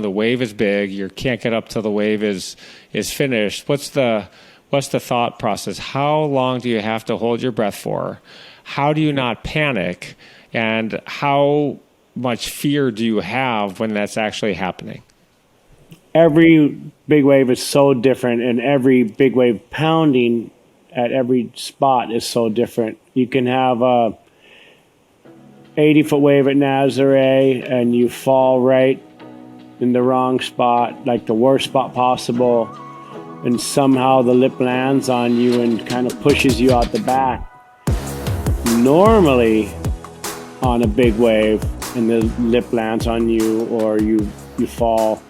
The wave is big. You can't get up till the wave is finished. What's the thought process? How long do you have to hold your breath for? How do you not panic? And how much fear do you have when that's actually happening? Every big wave is so different, and every big wave pounding at every spot is so different. You can have a 80-foot wave at Nazare, and you fall right in the wrong spot, like the worst spot possible, and somehow the lip lands on you and kind of pushes you out the back. Normally, on a big wave, and the lip lands on you, or you fall,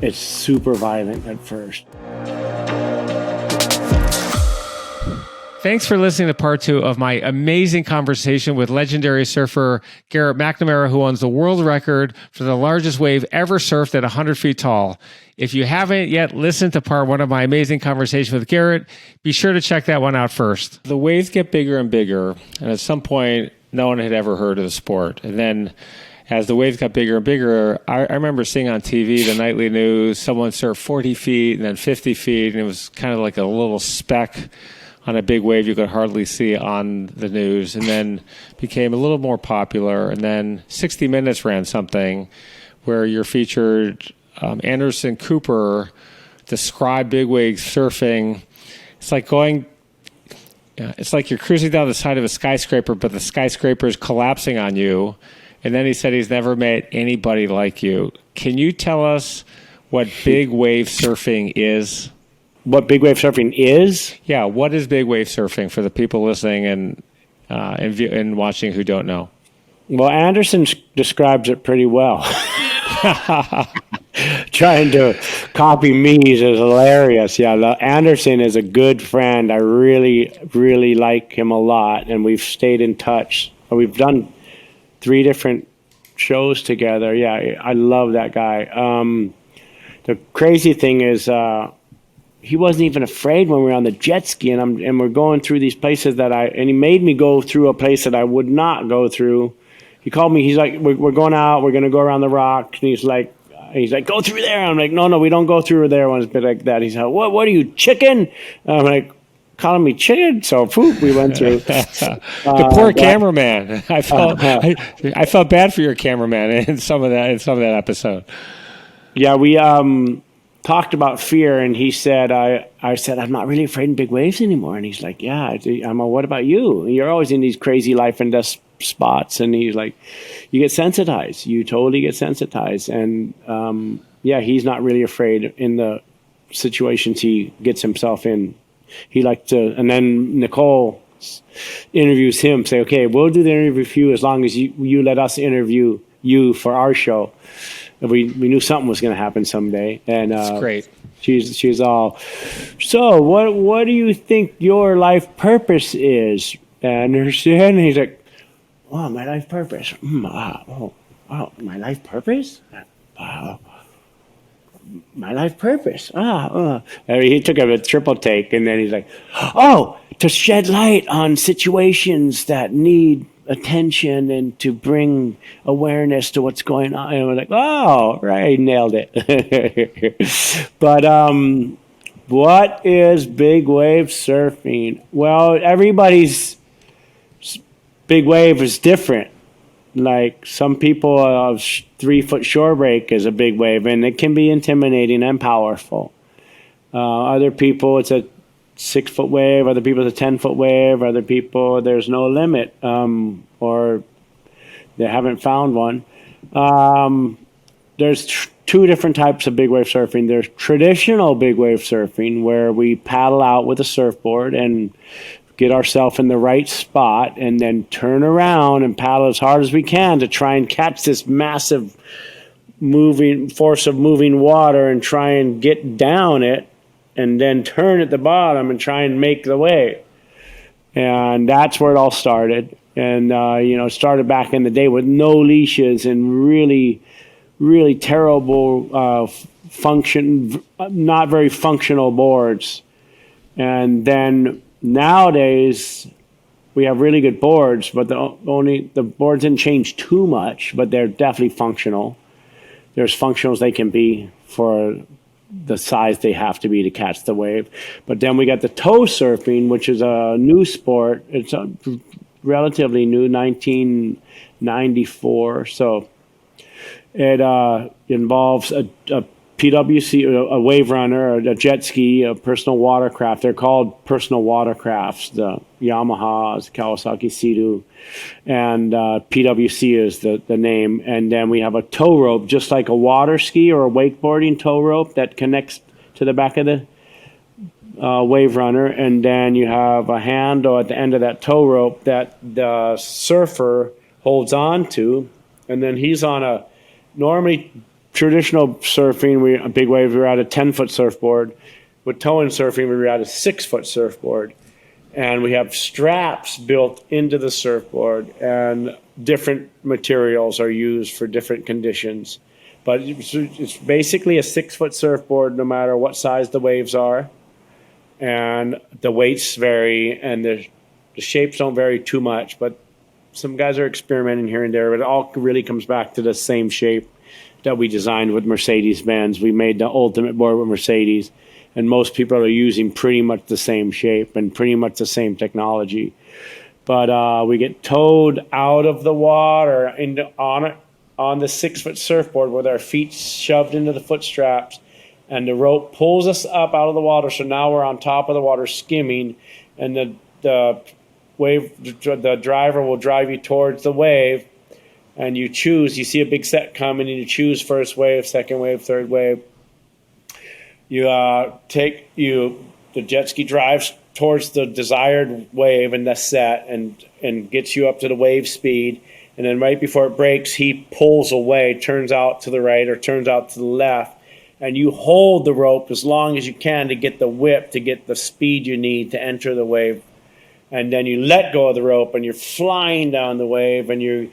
it's super violent at first. Thanks for listening to part 2 of my amazing conversation with legendary surfer Garrett McNamara, who owns the world record for the largest wave ever surfed at 100 feet tall. If you haven't yet listened to part 1 of my amazing conversation with Garrett, be sure to check that one out first. The waves get bigger and bigger, and at some point, no one had ever heard of the sport. And then as the waves got bigger and bigger, I remember seeing on TV, the nightly news, someone surfed 40 feet and then 50 feet, and it was kind of like a little speck on a big wave you could hardly see on the news, and then became a little more popular. And then 60 Minutes ran something where you're featured. Anderson Cooper described big wave surfing. It's like it's like you're cruising down the side of a skyscraper, but the skyscraper is collapsing on you. And then he said he's never met anybody like you. Can you tell us what big wave surfing is? What big wave surfing is? Yeah, what is big wave surfing for the people listening and watching who don't know? Well, Anderson describes it pretty well. Trying to copy me is hilarious. Yeah, Anderson is a good friend. I really, really like him a lot, and we've stayed in touch. We've done 3 different shows together. Yeah, I love that guy. The crazy thing is, he wasn't even afraid when we were on the jet ski, and we're going through these places and he made me go through a place that I would not go through. He called me. He's like, we're going out. We're going to go around the rock. And he's like, go through there. I'm like, no, we don't go through there. One bit like that. He's like, what are you, chicken? I'm like, calling me chicken. So we went through. The poor cameraman. I felt bad for your cameraman in some of that episode. Yeah, we talked about fear, and he said, I said, I'm not really afraid of big waves anymore. And he's like, yeah. I'm like, what about you? You're always in these crazy life and death spots. And he's like, you get sensitized. You totally get sensitized. And yeah, he's not really afraid in the situations he gets himself in. He likes to, and then Nicole interviews him, say, okay, we'll do the interview for you as long as you let us interview you for our show. We knew something was going to happen someday, and that's great. She's all, so what do you think your life purpose is? And he's like, oh, my life purpose. My life purpose. My life purpose. And he took a triple take, and then he's like, oh, to shed light on situations that need attention and to bring awareness to what's going on. And we're like, oh, right, nailed it. But what is big wave surfing? Well, everybody's big wave is different. Like some people, 3-foot shore break is a big wave, and it can be intimidating and powerful. Other people, it's a 6-foot wave. Other people, it's a 10-foot wave. Other people, there's no limit, or they haven't found one. There's 2 different types of big wave surfing. There's traditional big wave surfing, where we paddle out with a surfboard and get ourselves in the right spot and then turn around and paddle as hard as we can to try and catch this massive force of moving water and try and get down it, and then turn at the bottom and try and make the wave. And that's where it all started. And, it started back in the day with no leashes and really, really terrible not very functional boards. And then nowadays we have really good boards, but the boards didn't change too much, but they're definitely functional. they're as functional as they can be for the size they have to be to catch the wave. But then we got the tow surfing, which is a new sport. It's a relatively new, 1994. So it involves a PWC, a wave runner, a jet ski, a personal watercraft. They're called personal watercrafts, the Yamahas, Kawasaki Sea-Doo, and PWC is the name. And then we have a tow rope, just like a water ski or a wakeboarding tow rope that connects to the back of the wave runner. And then you have a handle at the end of that tow rope that the surfer holds on to. And then he's on a, normally traditional surfing, a big wave, we're at a 10-foot surfboard. With towing surfing, we're at a 6-foot surfboard. And we have straps built into the surfboard, and different materials are used for different conditions. But it's basically a 6-foot surfboard no matter what size the waves are. And the weights vary, and the shapes don't vary too much. But some guys are experimenting here and there, but it all really comes back to the same shape that we designed with Mercedes-Benz. We made the ultimate board with Mercedes, and most people are using pretty much the same shape and pretty much the same technology. But we get towed out of the water on the 6-foot surfboard with our feet shoved into the foot straps, and the rope pulls us up out of the water. So now we're on top of the water skimming, and the driver will drive you towards the wave. And you choose, you see a big set coming, and you choose first wave, second wave, third wave. The jet ski drives towards the desired wave in the set and gets you up to the wave speed. And then right before it breaks, he pulls away, turns out to the right or turns out to the left. And you hold the rope as long as you can to get the whip, to get the speed you need to enter the wave. And then you let go of the rope, and you're flying down the wave, and you're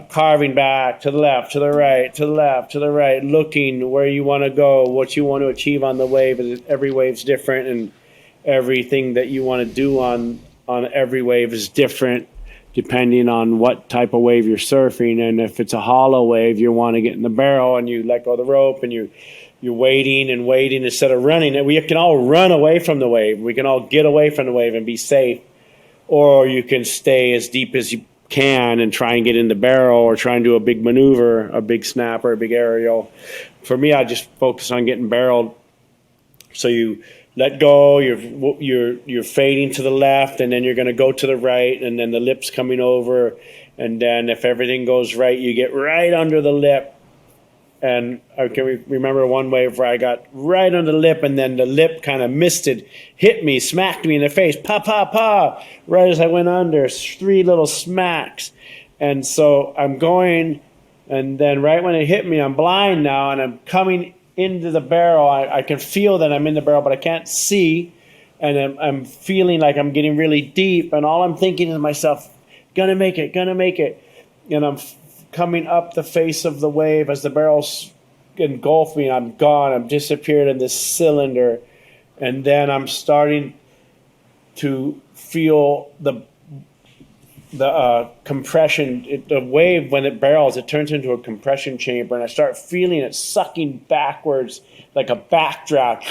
carving back to the left, to the right, to the left, to the right, looking where you want to go, what you want to achieve on the wave. Every wave's different, and everything that you want to do on every wave is different depending on what type of wave you're surfing. And if it's a hollow wave, you want to get in the barrel, and you let go of the rope, and you're waiting and waiting instead of running. And we can all run away from the wave. We can all get away from the wave and be safe. Or you can stay as deep as you can and try and get in the barrel, or try and do a big maneuver, a big snap or a big aerial. For me, I just focus on getting barreled. So you let go, you're fading to the left, and then you're going to go to the right, and then the lip's coming over, and then if everything goes right, you get right under the lip. And I can remember one wave where I got right under the lip, and then the lip kind of misted, hit me, smacked me in the face, pa, pa, pa, right as I went under, 3 little smacks. And so I'm going, and then right when it hit me, I'm blind now, and I'm coming into the barrel. I can feel that I'm in the barrel, but I can't see, and I'm feeling like I'm getting really deep, and all I'm thinking to myself, gonna make it. And I'm coming up the face of the wave as the barrel's engulfed me. I'm gone. I'm disappeared in this cylinder. And then I'm starting to feel the compression. The wave, when it barrels, it turns into a compression chamber. And I start feeling it sucking backwards like a backdraft.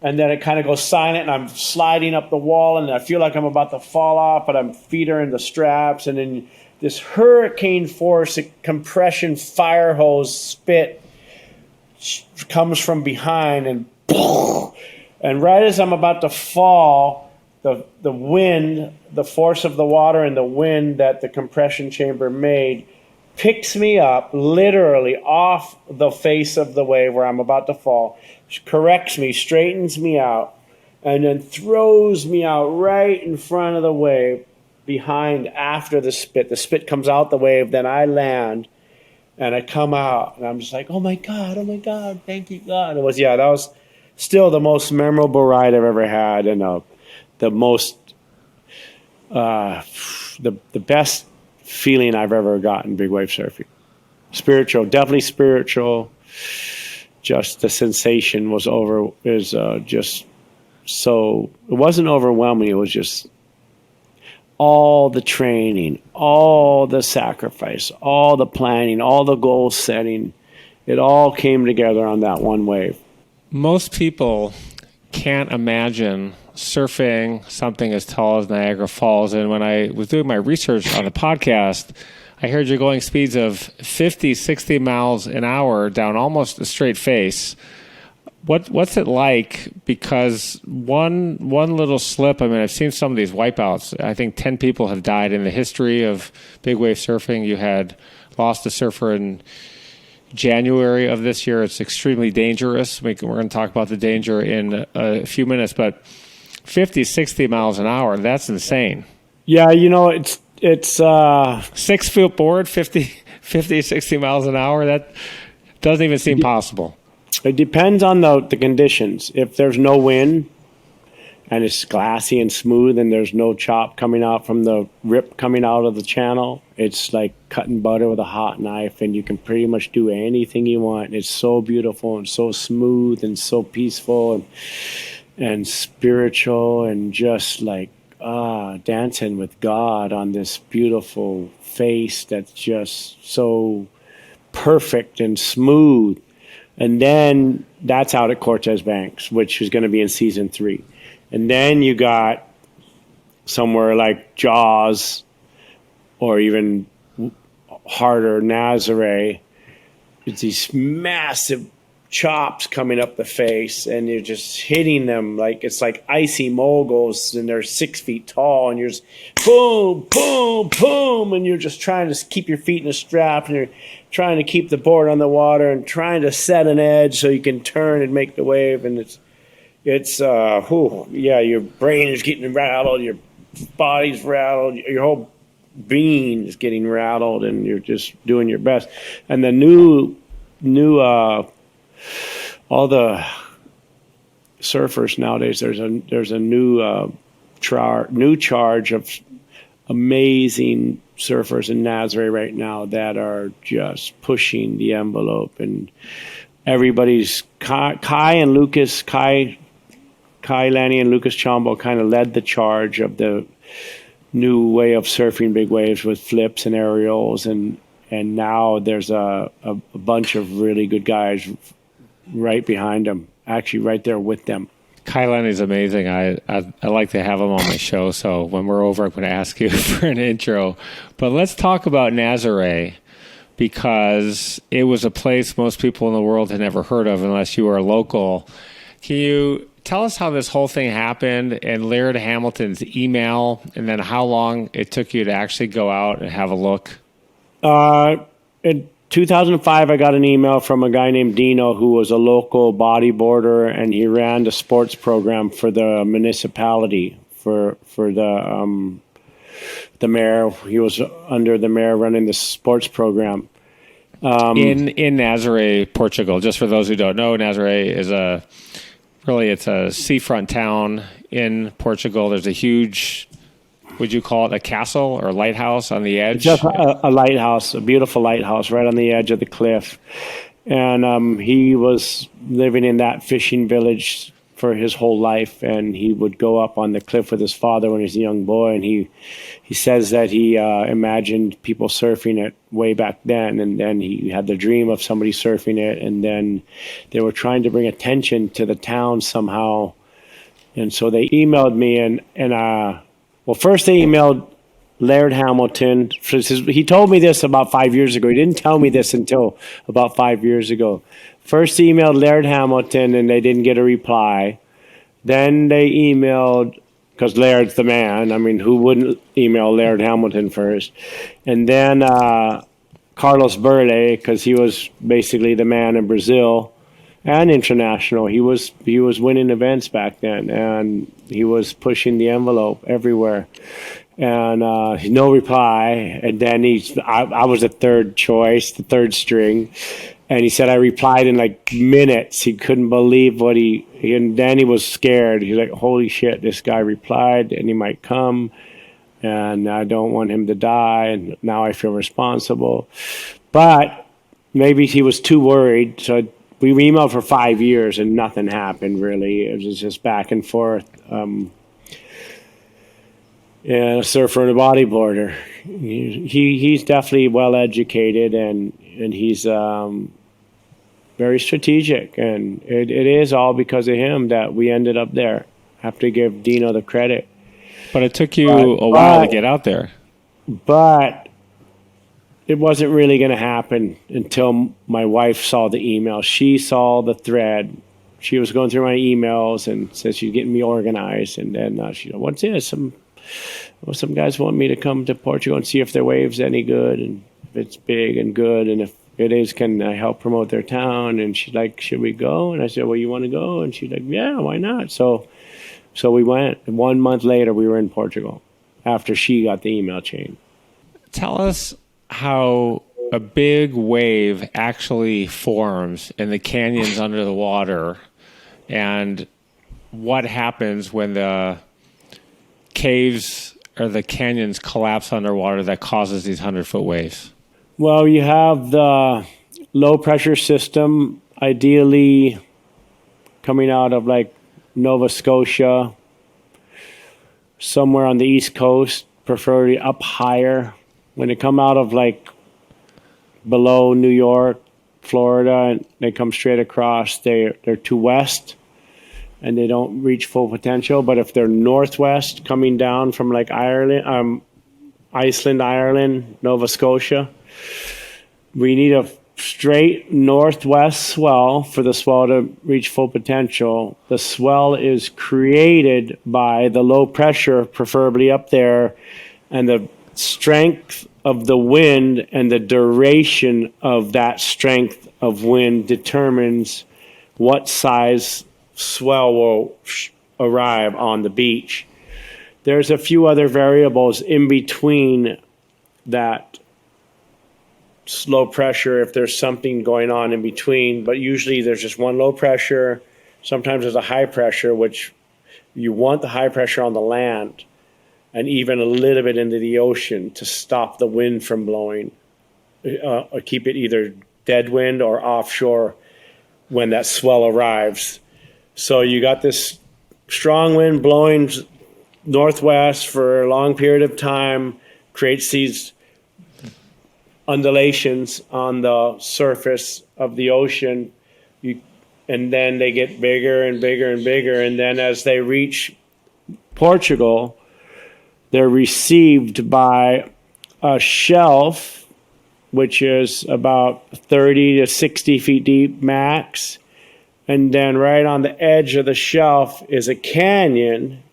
And then it kind of goes silent, and I'm sliding up the wall, and I feel like I'm about to fall off, but I'm feet are in the straps. And then this hurricane force compression fire hose spit comes from behind, and right as I'm about to fall, the wind, the force of the water and the wind that the compression chamber made picks me up literally off the face of the wave where I'm about to fall, corrects me, straightens me out, and then throws me out right in front of the wave. Behind, after the spit comes out the wave, then I land, and I come out, and I'm just like, oh my God, thank you, God. That was still the most memorable ride I've ever had, and the most, the best feeling I've ever gotten big wave surfing. Spiritual, definitely spiritual. Just the sensation just so, it wasn't overwhelming, it was just all the training, all the sacrifice, all the planning, all the goal setting, It all came together on that one wave. Most people can't imagine surfing something as tall as Niagara Falls. And when I was doing my research on the podcast, I heard you're going speeds of 50, 60 miles an hour down almost a straight face. What's it like? Because one little slip, I mean, I've seen some of these wipeouts. I think 10 people have died in the history of big wave surfing. You had lost a surfer in January of this year. It's extremely dangerous. We're going to talk about the danger in a few minutes, but 50, 60 miles an hour, that's insane. Yeah, it's 6 foot board, 50, 60 miles an hour. That doesn't even seem possible. It depends on the conditions. If there's no wind and it's glassy and smooth and there's no chop coming out from the rip coming out of the channel, it's like cutting butter with a hot knife, and you can pretty much do anything you want. It's so beautiful and so smooth and so peaceful and spiritual, and just like dancing with God on this beautiful face that's just so perfect and smooth. And then that's out at Cortez Banks, which is going to be in season 3. And then you got somewhere like Jaws, or even harder, Nazare. It's these massive chops coming up the face, and you're just hitting them like it's like icy moguls, and they're 6 feet tall, and you're just boom, boom, boom, and you're just trying to keep your feet in a strap, and you're trying to keep the board on the water and trying to set an edge so you can turn and make the wave. And your brain is getting rattled, your body's rattled, your whole being is getting rattled, and you're just doing your best. And the new all the surfers nowadays, there's a new charge of amazing surfers in Nazare right now that are just pushing the envelope, and everybody's Kai, Lanny and Lucas Chombo kind of led the charge of the new way of surfing big waves with flips and aerials, and now there's a bunch of really good guys right behind them, actually right there with them. Kylan is amazing. I like to have him on my show, so when we're over, I'm going to ask you for an intro. But let's talk about Nazare, because it was a place most people in the world had never heard of unless you were a local. Can you tell us how this whole thing happened, and Laird Hamilton's email, and then how long it took you to actually go out and have a look? In 2005, I got an email from a guy named Dino, who was a local bodyboarder, and he ran the sports program for the municipality for the mayor. He was under the mayor running the sports program. In Nazare, Portugal. Just for those who don't know, Nazare is it's a seafront town in Portugal. There's a huge, would you call it a castle or lighthouse on the edge? Just a lighthouse, a beautiful lighthouse right on the edge of the cliff. And he was living in that fishing village for his whole life, and he would go up on the cliff with his father when he was a young boy, and he says that he imagined people surfing it way back then, and then he had the dream of somebody surfing it, and then they were trying to bring attention to the town somehow, and so they emailed me, and first they emailed Laird Hamilton. He told me this about 5 years ago. He didn't tell me this until about 5 years ago. First they emailed Laird Hamilton, and they didn't get a reply. Then they emailed, because Laird's the man. I mean, who wouldn't email Laird Hamilton first? And then Carlos Burle, because he was basically the man in Brazil and international. He was winning events back then, and he was pushing the envelope everywhere. And no reply. And then I was the third choice, the third string. And he said I replied in like minutes. He couldn't believe and then he was scared. He's like, holy shit, this guy replied, and he might come, and I don't want him to die, and now I feel responsible. But maybe he was too worried, so we emailed for 5 years, and nothing happened, really. It was just back and forth. A surfer and a bodyboarder. He's definitely well educated, and he's very strategic, and it is all because of him that we ended up there. Have to give Dino the credit. But it took you a while to get out there. But it wasn't really going to happen until my wife saw the email. She saw the thread. She was going through my emails and said she's getting me organized. And then she said, what's this? Some guys want me to come to Portugal and see if their wave's any good and if it's big and good. And if it is, can I help promote their town? And she's like, should we go? And I said, well, you want to go? And she's like, yeah, why not? So we went. And 1 month later, we were in Portugal after she got the email chain. Tell us how a big wave actually forms in the canyons under the water, and what happens when the caves or the canyons collapse underwater that causes these 100-foot waves. Well, you have the low pressure system, ideally coming out of like Nova Scotia, somewhere on the East Coast, preferably up higher. When they come out of like below New York, Florida, and they come straight across, they're to west and they don't reach full potential. But if they're northwest, coming down from like Iceland, Ireland, Nova Scotia, we need a straight northwest swell for the swell to reach full potential. The swell is created by the low pressure, preferably up there, and the strength of the wind and the duration of that strength of wind determines what size swell will arrive on the beach. There's a few other variables in between that low pressure, if there's something going on in between, but usually there's just one low pressure. Sometimes there's a high pressure, which you want the high pressure on the land and even a little bit into the ocean to stop the wind from blowing, or keep it either dead wind or offshore when that swell arrives. So you got this strong wind blowing northwest for a long period of time, creates these undulations on the surface of the ocean, and then they get bigger and bigger and bigger, and then as they reach Portugal, they're received by a shelf, which is about 30 to 60 feet deep max. And then right on the edge of the shelf is a canyon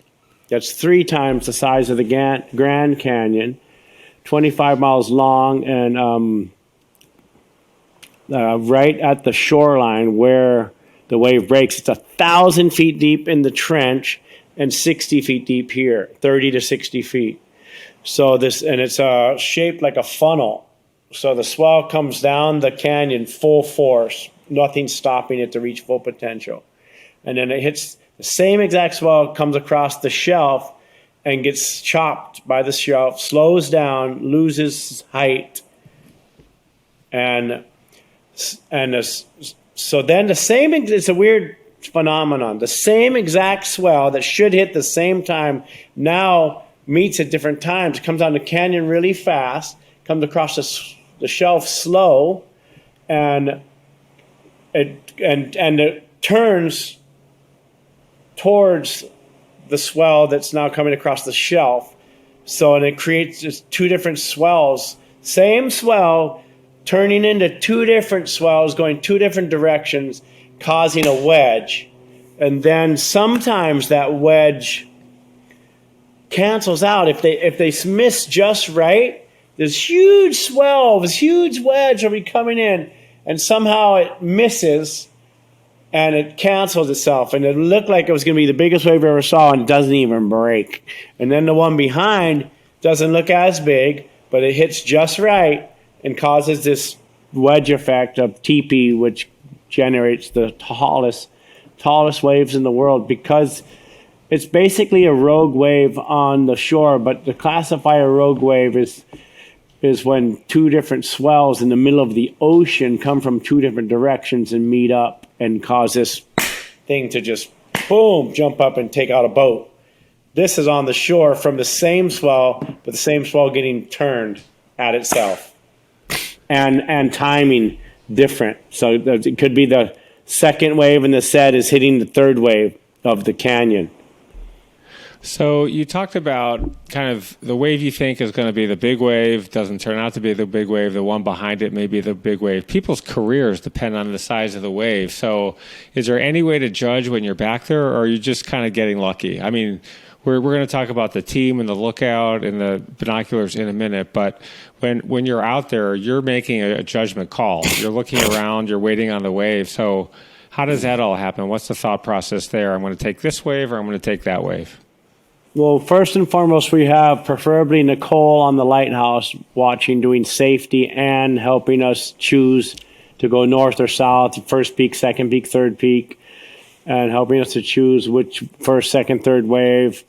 that's 3 times the size of the Grand Canyon, 25 miles long, and right at the shoreline where the wave breaks, it's 1,000 feet deep in the trench and 60 feet deep here, 30 to 60 feet. So this, and it's shaped like a funnel. So the swell comes down the canyon full force, nothing stopping it to reach full potential. And then it hits the same exact swell, comes across the shelf and gets chopped by the shelf, slows down, loses height. So then the same, it's a weird phenomenon. The same exact swell that should hit the same time now meets at different times. It comes down the canyon really fast, comes across the shelf slow, and it turns towards the swell that's now coming across the shelf. So, and it creates just 2 different swells. Same swell turning into 2 different swells going 2 different directions, causing a wedge. And then sometimes that wedge cancels out. If they miss just right, this huge swell, this huge wedge will be coming in, and somehow it misses and it cancels itself. And it looked like it was going to be the biggest wave I ever saw, and it doesn't even break. And then the one behind doesn't look as big, but it hits just right and causes this wedge effect of TP, which generates the tallest waves in the world, because it's basically a rogue wave on the shore. But to classify a rogue wave is when 2 different swells in the middle of the ocean come from 2 different directions and meet up and cause this thing to just boom, jump up and take out a boat. This is on the shore from the same swell, but the same swell getting turned at itself. And timing different. So it could be the second wave and the set is hitting the third wave of the canyon. So you talked about kind of the wave you think is going to be the big wave doesn't turn out to be the big wave. The one behind it may be the big wave. People's careers depend on the size of the wave. So is there any way to judge when you're back there, or are you just kind of getting lucky? I mean, we're going to talk about the team and the lookout and the binoculars in a minute, but when you're out there, you're making a judgment call. You're looking around, you're waiting on the wave. So how does that all happen? What's the thought process there? I'm going to take this wave or I'm going to take that wave? Well, first and foremost, we have preferably Nicole on the lighthouse watching, doing safety and helping us choose to go north or south, first peak, second peak, third peak, and helping us to choose which first, second, third wave.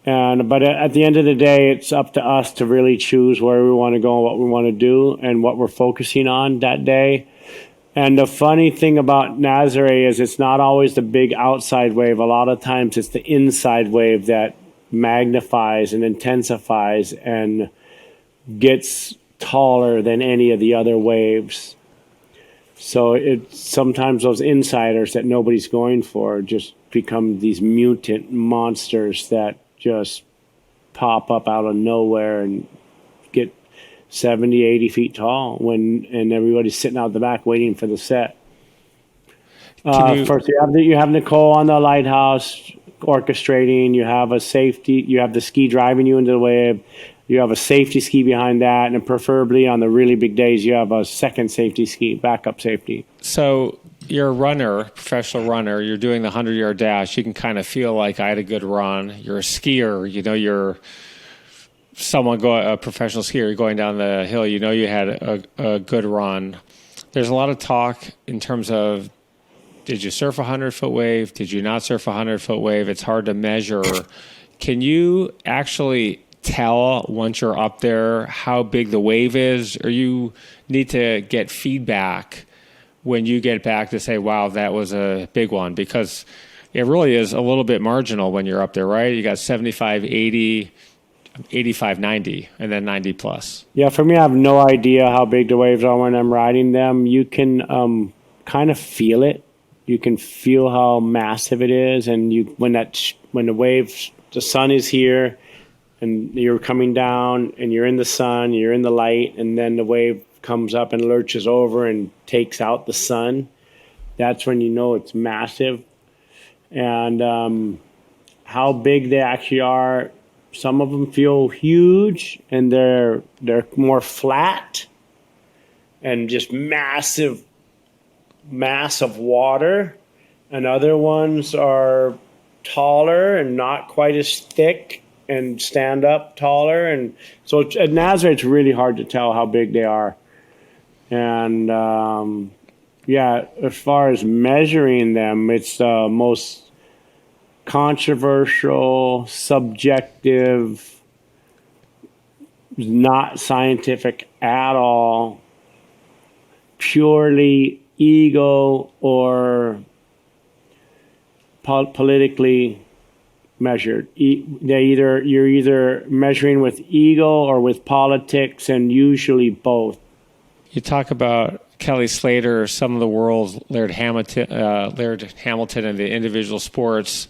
But at the end of the day, it's up to us to really choose where we want to go and what we want to do and what we're focusing on that day. And the funny thing about Nazare is it's not always the big outside wave. A lot of times it's the inside wave that magnifies and intensifies and gets taller than any of the other waves. So it's sometimes those insiders that nobody's going for just become these mutant monsters that just pop up out of nowhere and get 70, 80 feet tall and everybody's sitting out the back waiting for the set. First, you have Nicole on the lighthouse orchestrating. You have a safety. You have the ski driving you into the wave. You have a safety ski behind that, and preferably on the really big days, you have a second safety ski, backup safety. So you're a runner, professional runner. You're doing the 100-yard dash. You can kind of feel like I had a good run. You're a skier. You know, you're a professional skier. You're going down the hill. You know, you had a good run. There's a lot of talk in terms of, did you surf a 100-foot wave? Did you not surf a 100-foot wave? It's hard to measure. Can you actually tell once you're up there how big the wave is, or you need to get feedback when you get back to say, wow, that was a big one? Because it really is a little bit marginal when you're up there, right? You got 75, 80, 85, 90, and then 90 plus. Yeah, for me, I have no idea how big the waves are when I'm riding them. You can kind of feel it. You can feel how massive it is, and when the waves, the sun is here, and you're coming down, and you're in the sun, you're in the light, and then the wave comes up and lurches over and takes out the sun. That's when you know it's massive. And how big they actually are, some of them feel huge, and they're more flat, and just massive mass of water, and other ones are taller and not quite as thick and stand up taller. And so at Nazare, it's really hard to tell how big they are. And as far as measuring them, it's the most controversial, subjective, not scientific at all, purely ego or politically measured. You're either measuring with ego or with politics, and usually both. You talk about Kelly Slater, some of the world's Laird Hamilton in the individual sports.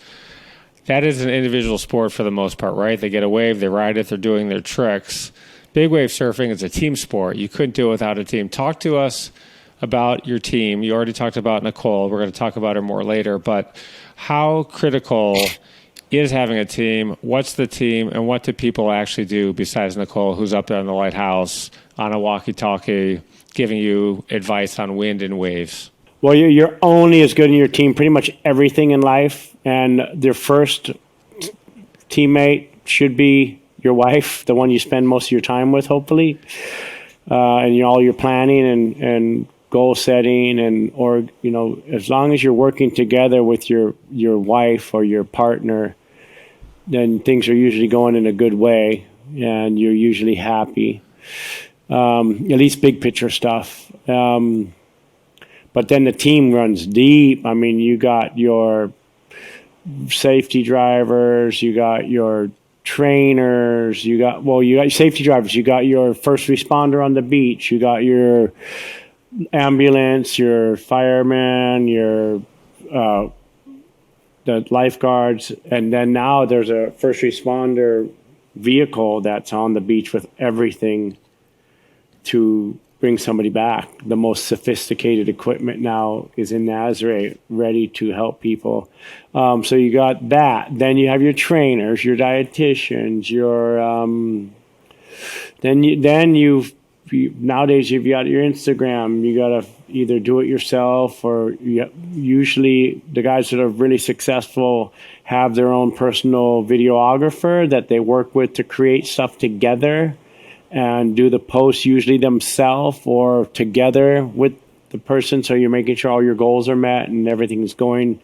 That is an individual sport for the most part, right? They get a wave, they ride it, they're doing their tricks. Big wave surfing is a team sport. You couldn't do it without a team. Talk to us about your team. You already talked about Nicole. We're going to talk about her more later, but how critical is having a team? What's the team, and what do people actually do besides Nicole, who's up there in the lighthouse on a walkie-talkie giving you advice on wind and waves? Well, you're only as good in your team, pretty much everything in life, and their first teammate should be your wife, the one you spend most of your time with, hopefully, and all your planning and goal setting, and as long as you're working together with your wife or your partner, then things are usually going in a good way, and you're usually happy. At least big picture stuff. But then the team runs deep. I mean, you got your safety drivers, you got your trainers, you got your safety drivers, you got your first responder on the beach, you got your ambulance, your fireman, your the lifeguards, and then now there's a first responder vehicle that's on the beach with everything to bring somebody back. The most sophisticated equipment now is in Nazare, ready to help people. So you got that. Then you have your trainers, your dietitians, your nowadays you've got your Instagram. You got to either do it yourself, or usually the guys that are really successful have their own personal videographer that they work with to create stuff together and do the posts usually themselves or together with the person. So you're making sure all your goals are met and everything's going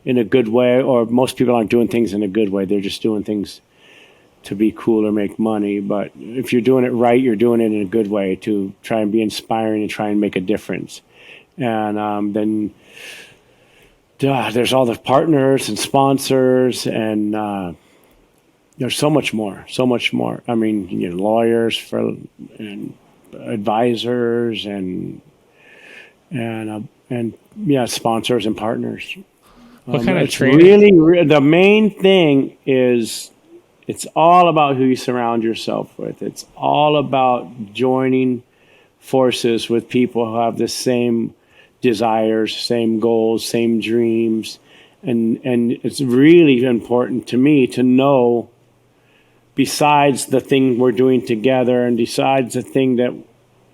in a good way. Or most people aren't doing things in a good way. They're just doing things to be cool or make money. But if you're doing it right, you're doing it in a good way to try and be inspiring and try and make a difference. And then there's all the partners and sponsors, and there's so much more. I mean, lawyers and advisors and sponsors and partners. What kind of it's training? really the main thing is it's all about who you surround yourself with. It's all about joining forces with people who have the same desires, same goals, same dreams. And it's really important to me to know, besides the thing we're doing together and besides the thing that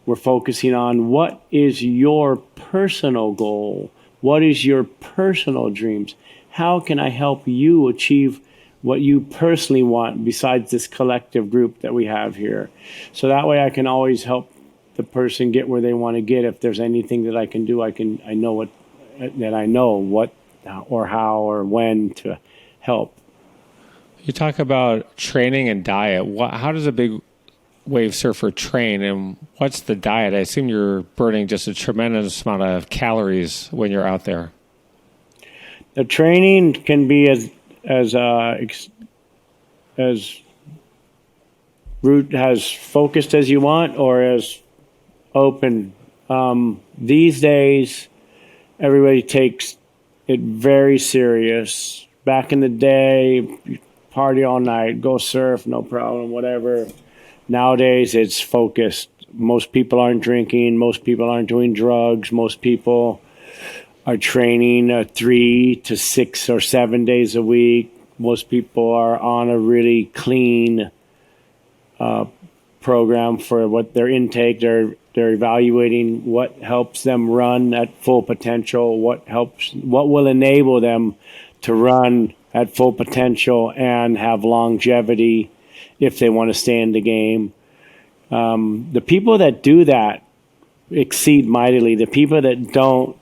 we're focusing on, what is your personal goal? What is your personal dreams? How can I help you achieve what you personally want besides this collective group that we have here? So that way I can always help the person get where they want to get. If there's anything that I can do, I know what or how or when to help. You talk about training and diet. How does a big wave surfer train, and what's the diet? I assume you're burning just a tremendous amount of calories when you're out there. The training can be as focused as you want, or as open. These days, everybody takes it very serious. Back in the day, party all night, go surf, no problem, whatever. Nowadays, it's focused. Most people aren't drinking. Most people aren't doing drugs. Most people are training 3 to 6 or 7 days a week. Most people are on a really clean program for what their intake. They're evaluating what helps them run at full potential, what will enable them to run at full potential and have longevity if they want to stay in the game. The people that do that exceed mightily. The people that don't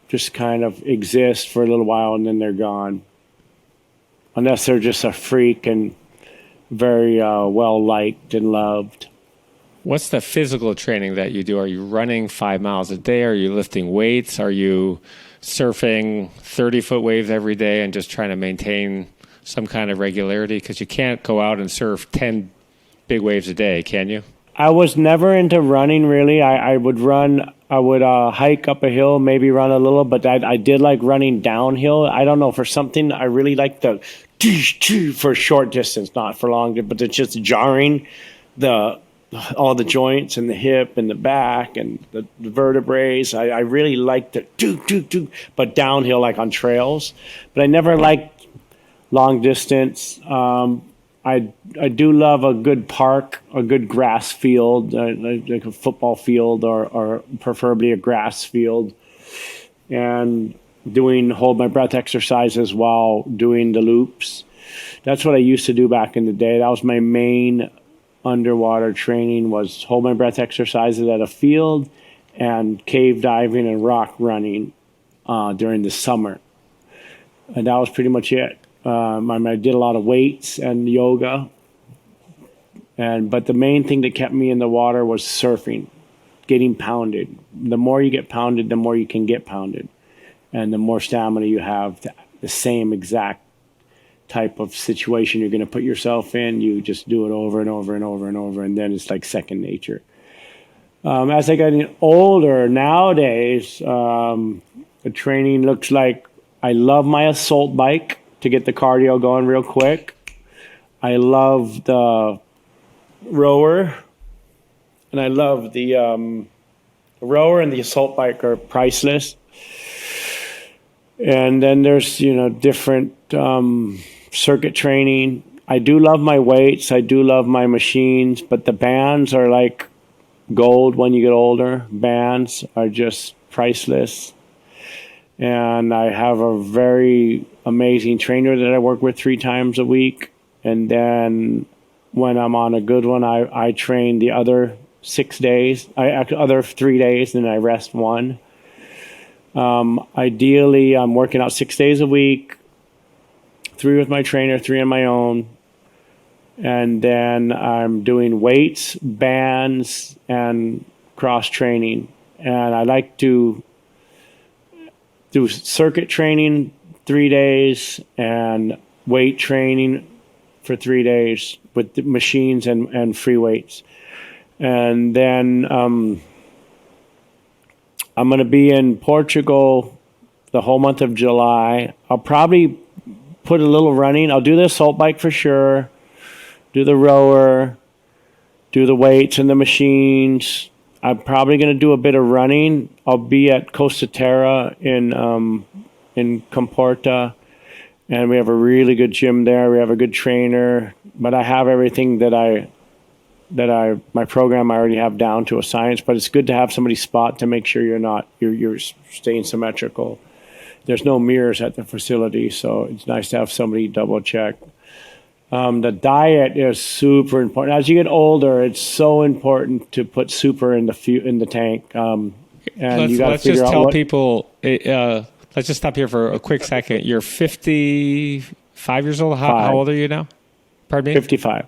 just kind of exist for a little while and then they're gone. Unless they're just a freak and very well liked and loved. What's the physical training that you do? Are you running 5 miles a day? Are you lifting weights? Are you surfing 30-foot waves every day and just trying to maintain some kind of regularity? Because you can't go out and surf 10 big waves a day, can you? I was never into running, really. I would hike up a hill, maybe run a little, but I did like running downhill. I don't know, for something, I really like the for short distance, not for long, but it's just jarring all the joints and the hip and the back and the vertebrae. I really like the but downhill, like on trails. But I never liked long distance. I do love a good park, a good grass field, like a football field or preferably a grass field, and hold my breath exercises while doing the loops. That's what I used to do back in the day. That was my main underwater training, was hold my breath exercises at a field and cave diving and rock running during the summer. And that was pretty much it. I did a lot of weights and yoga, but the main thing that kept me in the water was surfing, getting pounded. The more you get pounded, the more you can get pounded, and the more stamina you have. The same exact type of situation you're going to put yourself in, you just do it over and over and over and over, and then it's like second nature. As I get older nowadays, the training looks like I love my assault bike to get the cardio going real quick. I love the rower, and I love the rower and the assault bike are priceless. And then there's, different circuit training. I do love my weights. I do love my machines, but the bands are like gold when you get older. Bands are just priceless. And I have a very amazing trainer that I work with 3 times a week. And then when I'm on a good one, I train the other 6 days, other 3 days, and I rest 1. Ideally, I'm working out 6 days a week, 3 with my trainer, 3 on my own. And then I'm doing weights, bands, and cross training. And I like to do circuit training 3 days and weight training for 3 days with the machines and free weights. And then I'm going to be in Portugal the whole month of July. I'll probably put a little running. I'll do the assault bike for sure, do the rower, do the weights and the machines. I'm probably going to do a bit of running. I'll be at Costa Terra in Comporta, and we have a really good gym there. We have a good trainer, but I have everything my program I already have down to a science, but it's good to have somebody spot to make sure you're staying symmetrical. There's no mirrors at the facility, so it's nice to have somebody double check. The diet is super important. As you get older, it's so important to put super in the tank. And you got to figure out what. People. Let's just stop here for a quick second. You're 55 years old. How old are you now? Pardon me? 55.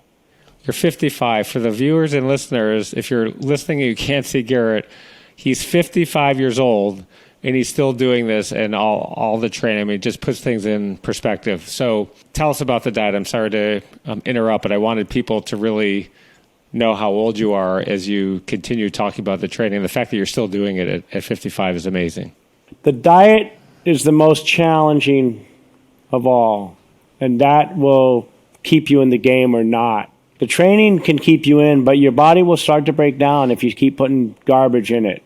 You're 55. For the viewers and listeners, if you're listening and you can't see Garrett, he's 55 years old, and he's still doing this and all the training. I mean, it just puts things in perspective. So tell us about the diet. I'm sorry to interrupt, but I wanted people to really know how old you are as you continue talking about the training. The fact that you're still doing it at 55 is amazing. The diet is the most challenging of all, and that will keep you in the game or not. The training can keep you in, but your body will start to break down if you keep putting garbage in it.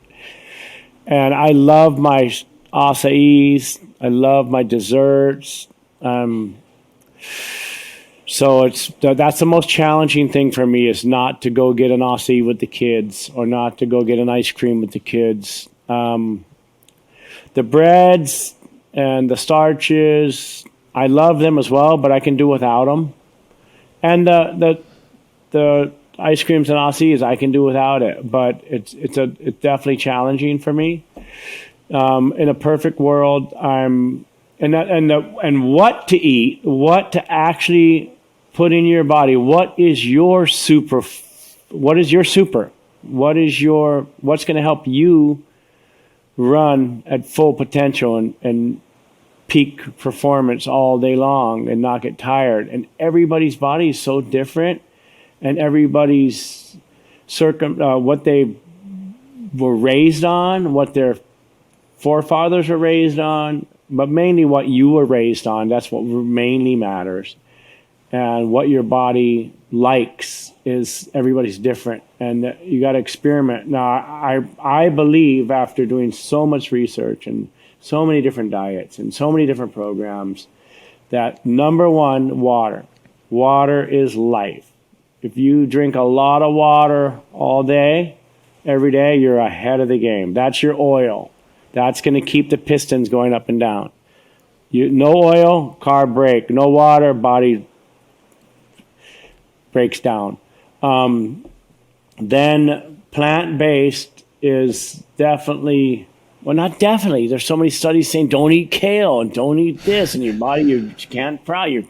And I love my acais. I love my desserts. So that's the most challenging thing for me, is not to go get an acai with the kids or not to go get an ice cream with the kids. The breads and the starches, I love them as well, but I can do without them. And the ice creams and acais, I can do without it, but it's definitely challenging for me. In a perfect world, and what to eat, what to actually put in your body. What is your super? What's going to help you run at full potential and peak performance all day long and not get tired? And everybody's body is so different, and everybody's what they were raised on, what their forefathers were raised on, but mainly what you were raised on. That's what mainly matters. And what your body likes is everybody's different, and you got to experiment. Now, I believe, after doing so much research and so many different diets and so many different programs, that number one, water. Water is life. If you drink a lot of water all day, every day, you're ahead of the game. That's your oil. That's going to keep the pistons going up and down. No oil, car brake. No water, body breaks down. Then plant-based is definitely, well, not definitely. There's so many studies saying don't eat kale and don't eat this, and your body can't. I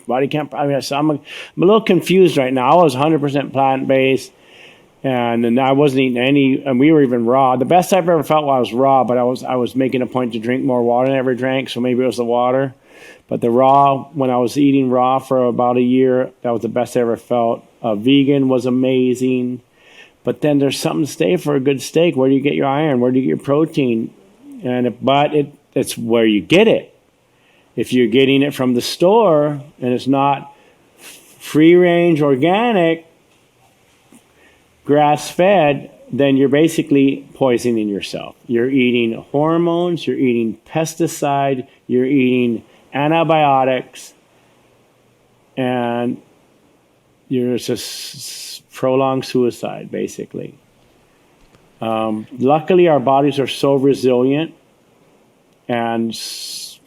mean, so I'm a little confused right now. I was 100% plant-based, and I wasn't eating any, and we were even raw. The best I've ever felt while I was raw, but I was making a point to drink more water than I ever drank, so maybe it was the water. But the raw, when I was eating raw for about a year, that was the best I ever felt. Vegan was amazing. But then there's something to stay for a good steak. Where do you get your iron? Where do you get your protein? It's where you get it. If you're getting it from the store and it's not free-range, organic, grass-fed, then you're basically poisoning yourself. You're eating hormones, you're eating pesticide, you're eating antibiotics, and you're just prolonged suicide, basically. Luckily, our bodies are so resilient and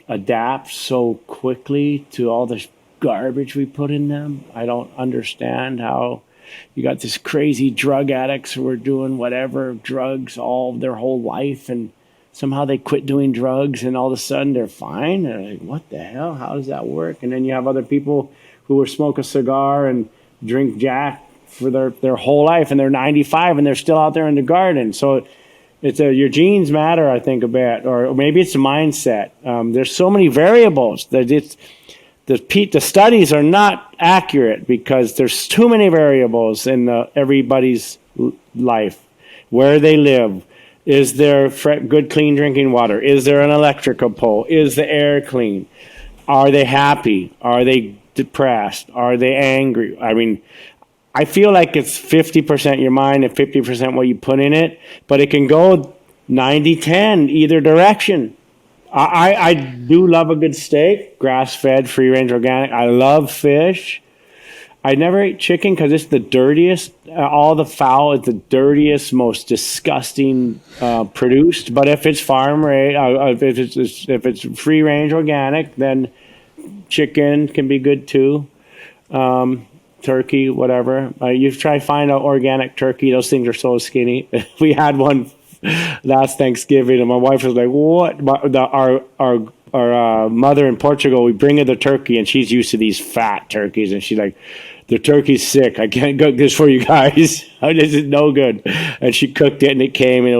adapt so quickly to all the garbage we put in them. I don't understand how you got this crazy drug addicts who are doing whatever drugs all their whole life, and somehow they quit doing drugs and all of a sudden they're fine. They're like, what the hell? How does that work? And then you have other people who will smoke a cigar and drink Jack for their whole life, and they're 95 and they're still out there in the garden. So your genes matter, I think, a bit, or maybe it's a mindset. There's so many variables that the studies are not accurate because there's too many variables in everybody's life. Where they live, is there good, clean drinking water? Is there an electrical pole? Is the air clean? Are they happy? Are they depressed? Are they angry? I mean, I feel like it's 50% your mind and 50% what you put in it, but it can go 90-10 either direction. I do love a good steak, grass-fed, free-range, organic. I love fish. I never ate chicken because it's the dirtiest. All the fowl is the dirtiest, most disgusting produced. But if it's farm raised, if it's free-range, organic, then chicken can be good too. Turkey, whatever. You try to find an organic turkey. Those things are so skinny. We had one last Thanksgiving, and my wife was like, "What?" Our mother in Portugal, we bring her the turkey, and she's used to these fat turkeys, and she's like, "The turkey's sick. I can't cook this for you guys. This is no good." And she cooked it, and it came, and it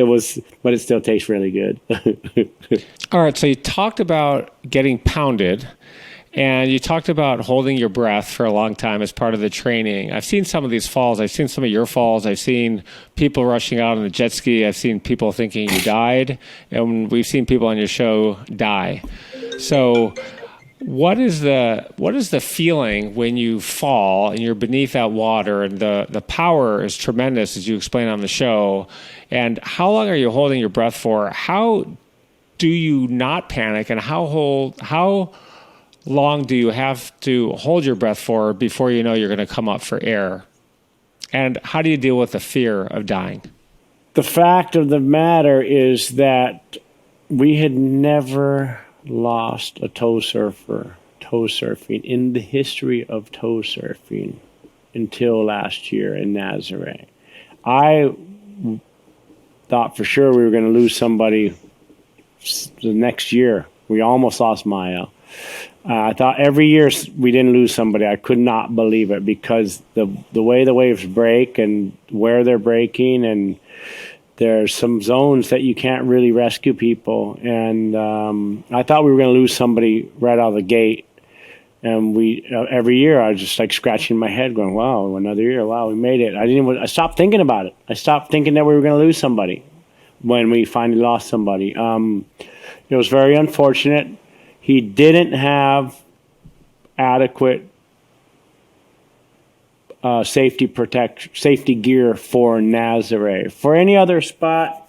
was, but it still tastes really good. All right. So you talked about getting pounded. And you talked about holding your breath for a long time as part of the training. I've seen some of these falls. I've seen some of your falls. I've seen people rushing out on the jet ski. I've seen people thinking you died. And we've seen people on your show die. So what is the feeling when you fall and you're beneath that water and the power is tremendous, as you explain on the show? And how long are you holding your breath for? How do you not panic? And how long do you have to hold your breath for before you know you're going to come up for air? And how do you deal with the fear of dying? The fact of the matter is that we had never lost a toe surfing in the history of toe surfing until last year in Nazare. I thought for sure we were going to lose somebody the next year. We almost lost Maya. I thought every year we didn't lose somebody. I could not believe it because the way the waves break and where they're breaking, and there's some zones that you can't really rescue people. And I thought we were going to lose somebody right out of the gate. And every year I was just like scratching my head going, wow, another year. Wow, we made it. I stopped thinking about it. I stopped thinking that we were going to lose somebody when we finally lost somebody. It was very unfortunate. He didn't have adequate safety gear for Nazare. For any other spot,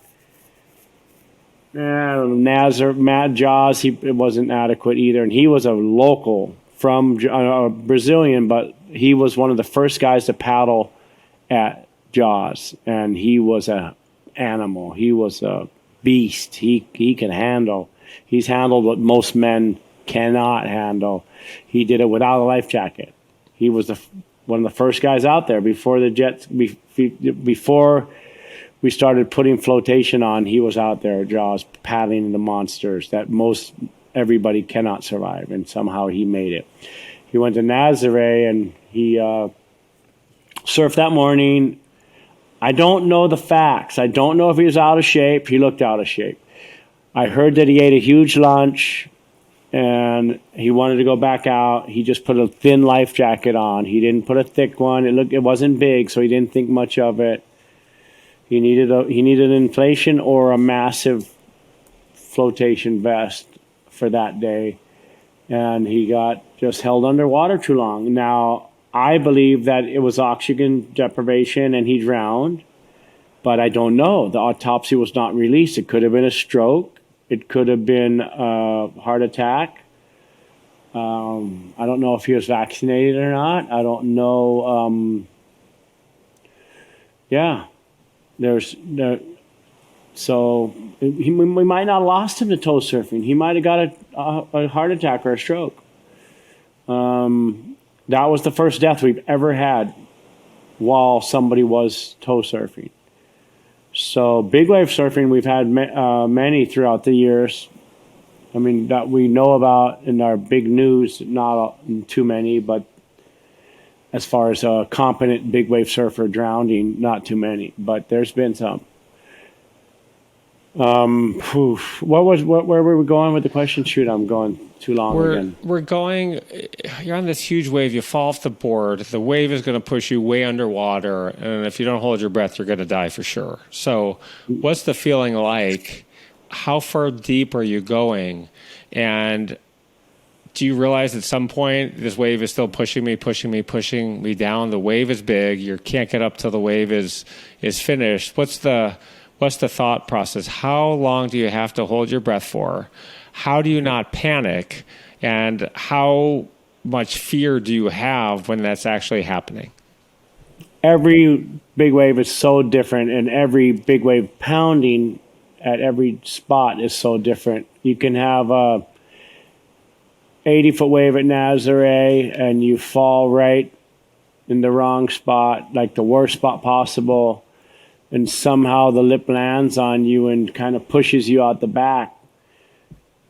Matt Jaws, it wasn't adequate either. And he was a local from a Brazilian, but he was one of the first guys to paddle at Jaws, and he was an animal. He was a beast. He can handle. He's handled what most men cannot handle. He did it without a life jacket. He was one of the first guys out there before the jets. Before we started putting flotation on, he was out there at Jaws paddling the monsters that most everybody cannot survive, and somehow he made it. He went to Nazare and he surfed that morning. I don't know the facts. I don't know if he was out of shape. He looked out of shape. I heard that he ate a huge lunch, and he wanted to go back out. He just put a thin life jacket on. He didn't put a thick one. It wasn't big, so he didn't think much of it. He needed an inflation or a massive flotation vest for that day, and he got just held underwater too long. Now, I believe that it was oxygen deprivation and he drowned, but I don't know. The autopsy was not released. It could have been a stroke. It could have been a heart attack. I don't know if he was vaccinated or not. I don't know. So we might not have lost him to tow surfing. He might have got a heart attack or a stroke. That was the first death we've ever had while somebody was tow surfing. So big wave surfing, we've had many throughout the years. I mean, that we know about in our big news, not too many, but as far as a competent big wave surfer drowning, not too many, but there's been some. Where were we going with the question? Shoot, I'm going too long again. You're on this huge wave, you fall off the board, the wave is going to push you way underwater, and if you don't hold your breath, you're going to die for sure. So what's the feeling like? How far deep are you going? And do you realize at some point this wave is still pushing me down? The wave is big. You can't get up till the wave is finished. What's the thought process? How long do you have to hold your breath for? How do you not panic? And how much fear do you have when that's actually happening? Every big wave is so different, and every big wave pounding at every spot is so different. You can have a 80-foot wave at Nazare, and you fall right in the wrong spot, like the worst spot possible, and somehow the lip lands on you and kind of pushes you out the back.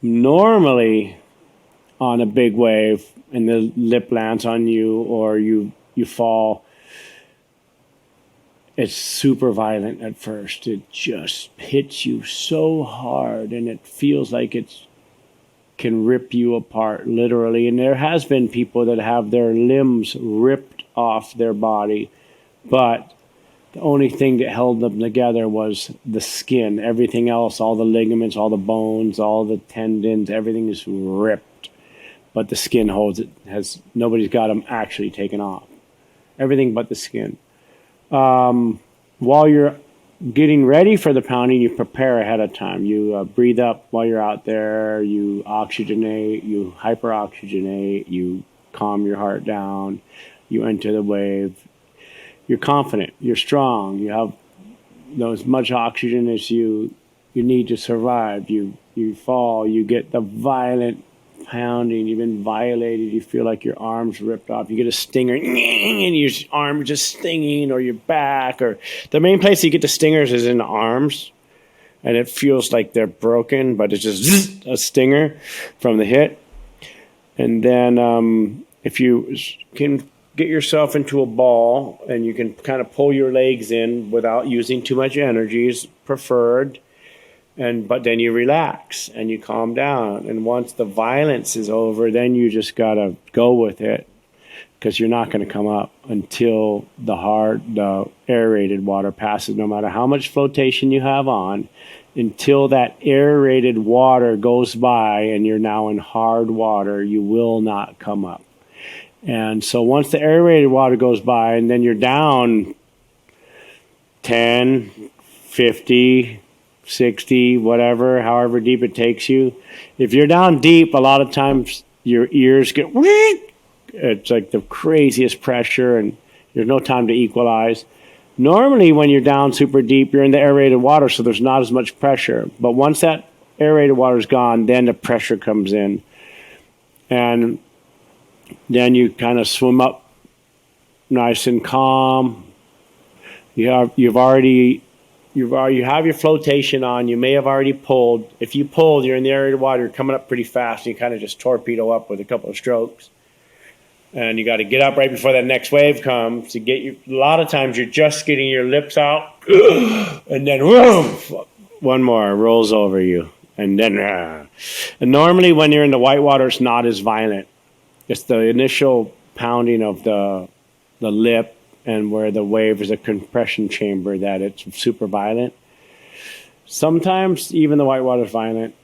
Normally, on a big wave, and the lip lands on you, or you fall, it's super violent at first. It just hits you so hard, and it feels like it can rip you apart, literally. And there has been people that have their limbs ripped off their body, but the only thing that held them together was the skin. Everything else, all the ligaments, all the bones, all the tendons, everything is ripped. But the skin holds it. Nobody's got them actually taken off. Everything but the skin. While you're getting ready for the pounding, you prepare ahead of time. You breathe up while you're out there. You oxygenate. You hyperoxygenate. You calm your heart down. You enter the wave. You're confident, you're strong, you have as much oxygen as you need to survive. You fall, you get the violent pounding, you've been violated, you feel like your arm's ripped off, you get a stinger, and your arm just stinging, or your back, or the main place you get the stingers is in the arms, and it feels like they're broken, but it's just a stinger from the hit. And then if you can get yourself into a ball and you can kind of pull your legs in without using too much energy is preferred. But then you relax and you calm down. And once the violence is over, then you just got to go with it, because you're not going to come up until the aerated water passes, no matter how much flotation you have on, until that aerated water goes by and you're now in hard water, you will not come up. And so once the aerated water goes by, and then you're down 10, 50, 60, whatever, however deep it takes you. If you're down deep, a lot of times your ears get, it's like the craziest pressure, and there's no time to equalize. Normally, when you're down super deep, you're in the aerated water, so there's not as much pressure. But once that aerated water is gone, then the pressure comes in. And then you kind of swim up nice and calm. You have your flotation on. You may have already pulled. If you pulled, you're in the aerated water, you're coming up pretty fast, and you kind of just torpedo up with a couple of strokes. And you got to get up right before that next wave comes. A lot of times you're just getting your lips out, and then whoom, one more rolls over you. And then, and normally when you're in the whitewater, it's not as violent. It's the initial pounding of the lip and where the wave is a compression chamber that it's super violent. Sometimes even the whitewater is violent.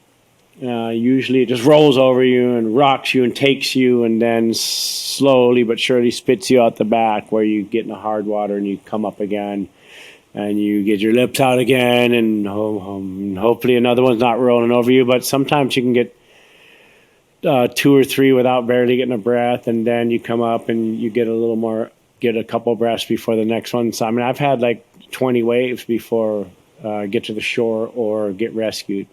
Usually it just rolls over you and rocks you and takes you and then slowly but surely spits you out the back where you get in the hard water and you come up again and you get your lips out again and hopefully another one's not rolling over you. But sometimes you can get 2 or 3 without barely getting a breath, and then you come up and you get a couple breaths before the next one. So I mean, I've had like 20 waves before I get to the shore or get rescued.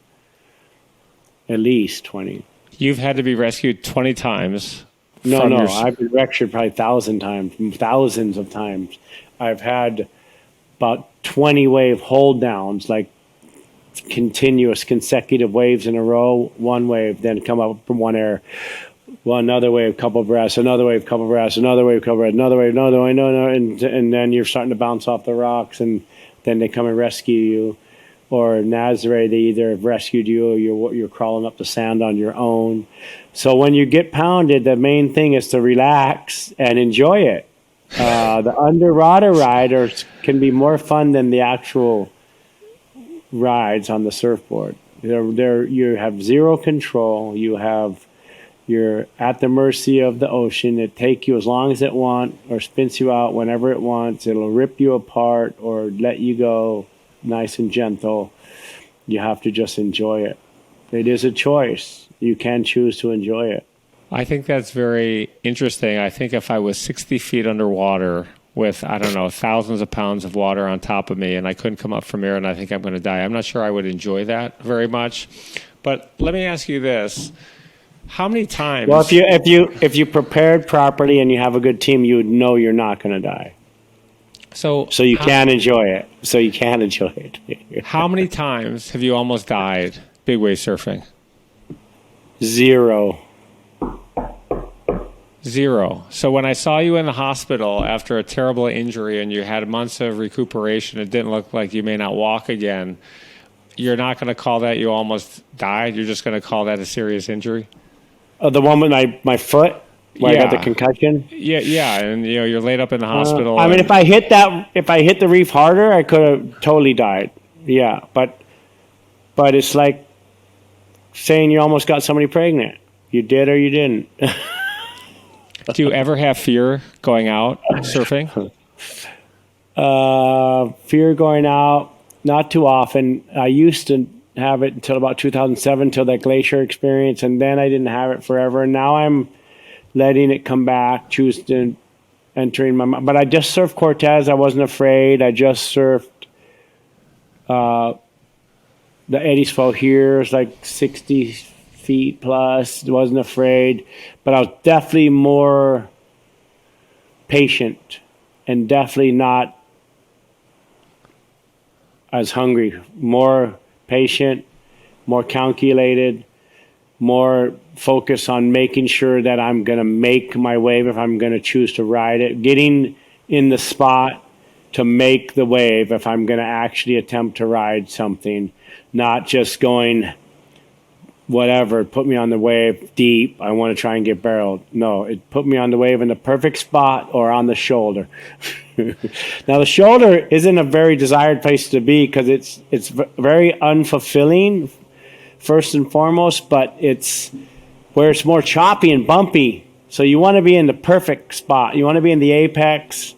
At least 20. You've had to be rescued 20 times. No, I've been rescued probably thousands of times. I've had about 20 wave hold downs, like continuous consecutive waves in a row. One wave, then come up from one air, another wave, couple breaths, another wave, couple breaths, another wave, couple breaths, another wave, no, and then you're starting to bounce off the rocks, and then they come and rescue you. Or Nazare, they either have rescued you or you're crawling up the sand on your own. So when you get pounded, the main thing is to relax and enjoy it. The underwater riders can be more fun than the actual rides on the surfboard. You have zero control. You're at the mercy of the ocean. It takes you as long as it wants or spins you out whenever it wants. It'll rip you apart or let you go. Nice and gentle. You have to just enjoy it. It is a choice. You can choose to enjoy it. I think that's very interesting. I think if I was 60 feet underwater with, I don't know, thousands of pounds of water on top of me and I couldn't come up from air and I think I'm going to die, I'm not sure I would enjoy that very much. But let me ask you this. How many times? Well, if you prepared properly and you have a good team, you would know you're not going to die. So you can enjoy it. How many times have you almost died big wave surfing? 0. So when I saw you in the hospital after a terrible injury and you had months of recuperation, it didn't look like you may not walk again. You're not going to call that you almost died? You're just going to call that a serious injury? The one with my foot? Where I got the concussion? Yeah, and you're laid up in the hospital. I mean, if I hit the reef harder, I could have totally died. Yeah, but it's like saying you almost got somebody pregnant. You did or you didn't. Do you ever have fear going out surfing? Fear going out, not too often. I used to have it until about 2007, till that glacier experience, and then I didn't have it forever. And now I'm letting it come back, entering my mind. But I just surfed Cortez. I wasn't afraid. I just surfed the Eddie's Fall here. It's like 60 feet plus. Wasn't afraid. But I was definitely more patient and definitely not as hungry. More patient, more calculated, more focus on making sure that I'm going to make my wave if I'm going to choose to ride it. Getting in the spot to make the wave if I'm going to actually attempt to ride something. Not just going, whatever, put me on the wave deep, I want to try and get barreled. No, it put me on the wave in the perfect spot or on the shoulder. Now, the shoulder isn't a very desired place to be because it's very unfulfilling, first and foremost, but it's where it's more choppy and bumpy. So you want to be in the perfect spot. You want to be in the apex,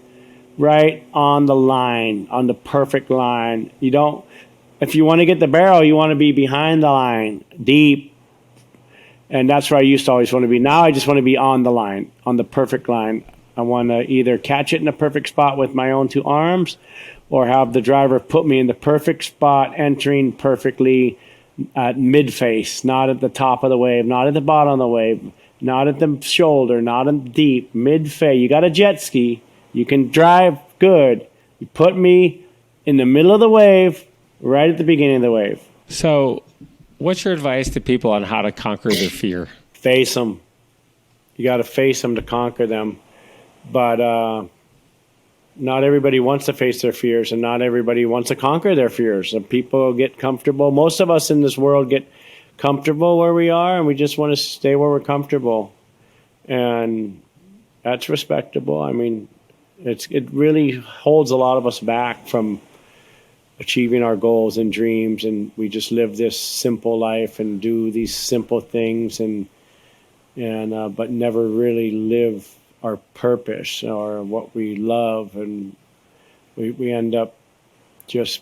right on the line, on the perfect line. You don't, if you want to get the barrel, you want to be behind the line, deep. And that's where I used to always want to be. Now I just want to be on the line, on the perfect line. I want to either catch it in the perfect spot with my own 2 arms or have the driver put me in the perfect spot, entering perfectly at mid-face, not at the top of the wave, not at the bottom of the wave, not at the shoulder, not in deep, mid-face. You got a jet ski. You can drive good. You put me in the middle of the wave, right at the beginning of the wave. So what's your advice to people on how to conquer their fear? Face them. You got to face them to conquer them. But not everybody wants to face their fears, and not everybody wants to conquer their fears. Some people get comfortable. Most of us in this world get comfortable where we are, and we just want to stay where we're comfortable. And that's respectable. I mean, it really holds a lot of us back from achieving our goals and dreams, and we just live this simple life and do these simple things, and but never really live our purpose or what we love, and we end up just,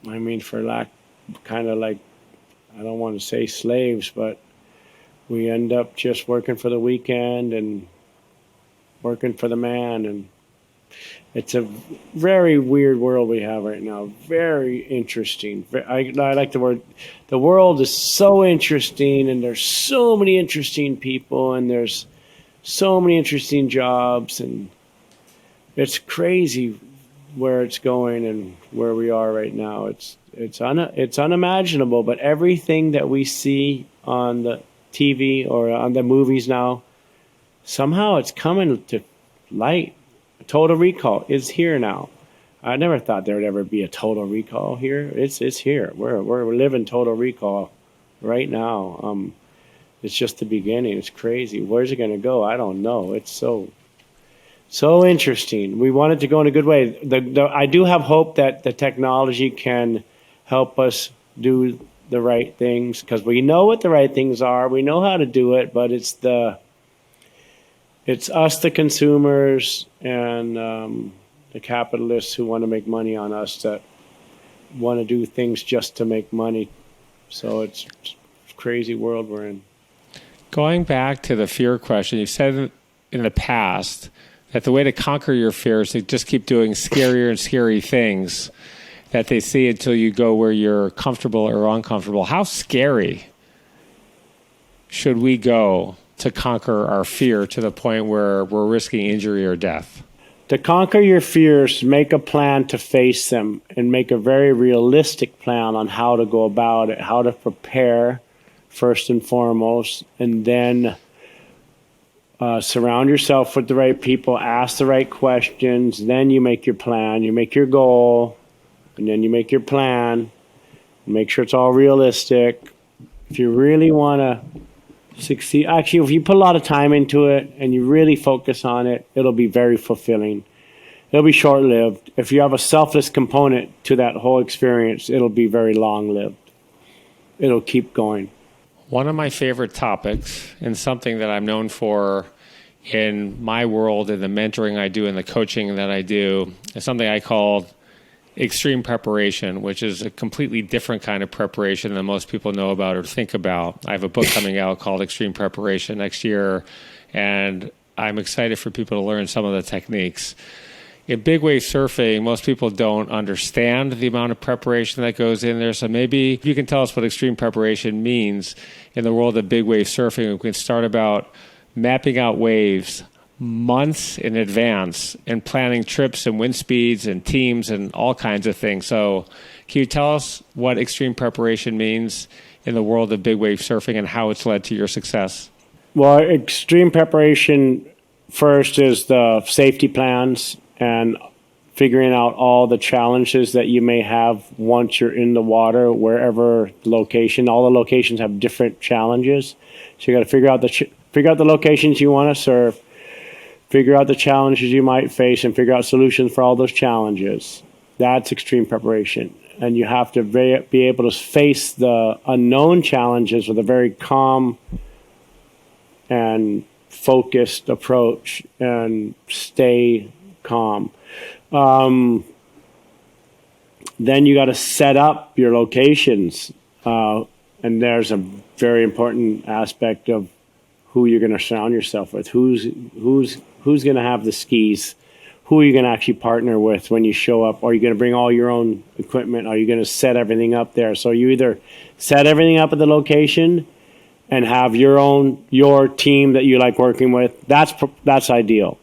I mean, for lack, kind of like, I don't want to say slaves, but we end up just working for the weekend and working for the man. And it's a very weird world we have right now. Very interesting. I like the word. The world is so interesting, and there's so many interesting people, and there's so many interesting jobs, and it's crazy where it's going and where we are right now. It's unimaginable, but everything that we see on the TV or on the movies now, somehow it's coming to light. Total Recall is here now. I never thought there would ever be a Total Recall here. It's here. We're living Total Recall right now. It's just the beginning. It's crazy. Where's it going to go? I don't know. It's so interesting. We want it to go in a good way. I do have hope that the technology can help us do the right things, because we know what the right things are. We know how to do it, but it's us, the consumers, and the capitalists who want to make money on us, that want to do things just to make money. So it's a crazy world we're in. Going back to the fear question, you've said in the past that the way to conquer your fears is to just keep doing scarier and scary things that they see until you go where you're comfortable or uncomfortable. How scary should we go to conquer our fear to the point where we're risking injury or death? To conquer your fears, make a plan to face them, and make a very realistic plan on how to go about it, how to prepare first and foremost, and then surround yourself with the right people, ask the right questions, then you make your plan, you make your goal, and then you make your plan, make sure it's all realistic. If you really want to succeed, actually, if you put a lot of time into it and you really focus on it, it'll be very fulfilling. It'll be short-lived. If you have a selfless component to that whole experience, it'll be very long-lived. It'll keep going. One of my favorite topics, and something that I'm known for in my world, in the mentoring I do and the coaching that I do, is something I call extreme preparation, which is a completely different kind of preparation than most people know about or think about. I have a book coming out called Extreme Preparation next year, and I'm excited for people to learn some of the techniques. In big wave surfing, most people don't understand the amount of preparation that goes in there. So maybe you can tell us what extreme preparation means in the world of big wave surfing. We can start about mapping out waves months in advance and planning trips and wind speeds and teams and all kinds of things. So can you tell us what extreme preparation means in the world of big wave surfing and how it's led to your success? Well, extreme preparation first is the safety plans and figuring out all the challenges that you may have once you're in the water, wherever location. All the locations have different challenges. So you got to figure out the locations you want to surf, figure out the challenges you might face, and figure out solutions for all those challenges. That's extreme preparation. And you have to be able to face the unknown challenges with a very calm and focused approach and stay calm. Then you got to set up your locations. And there's a very important aspect of who you're going to surround yourself with. Who's going to have the skis? Who are you going to actually partner with when you show up? Are you going to bring all your own equipment? Are you going to set everything up there? So you either set everything up at the location and have your team that you like working with. That's ideal.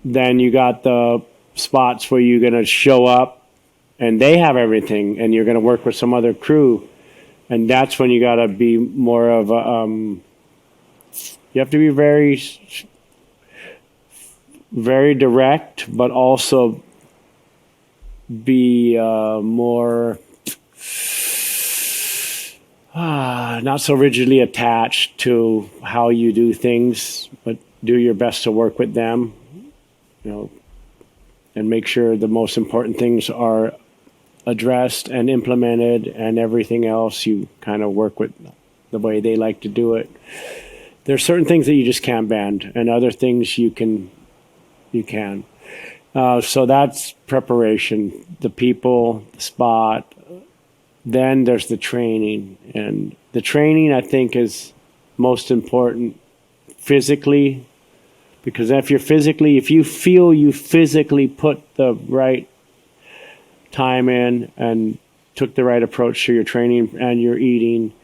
Then you got the spots where you're going to show up and they have everything, and you're going to work with some other crew. And that's when you got to be more of a, you have to be very, very direct, but also be more not so rigidly attached to how you do things, but do your best to work with them, and make sure the most important things are addressed and implemented, and everything else you kind of work with the way they like to do it. There's certain things that you just can't bend, and other things you can. So that's preparation, the people, the spot. Then there's the training, and the training I think is most important physically, because if you feel you physically put the right time in and took the right approach to your training and your eating,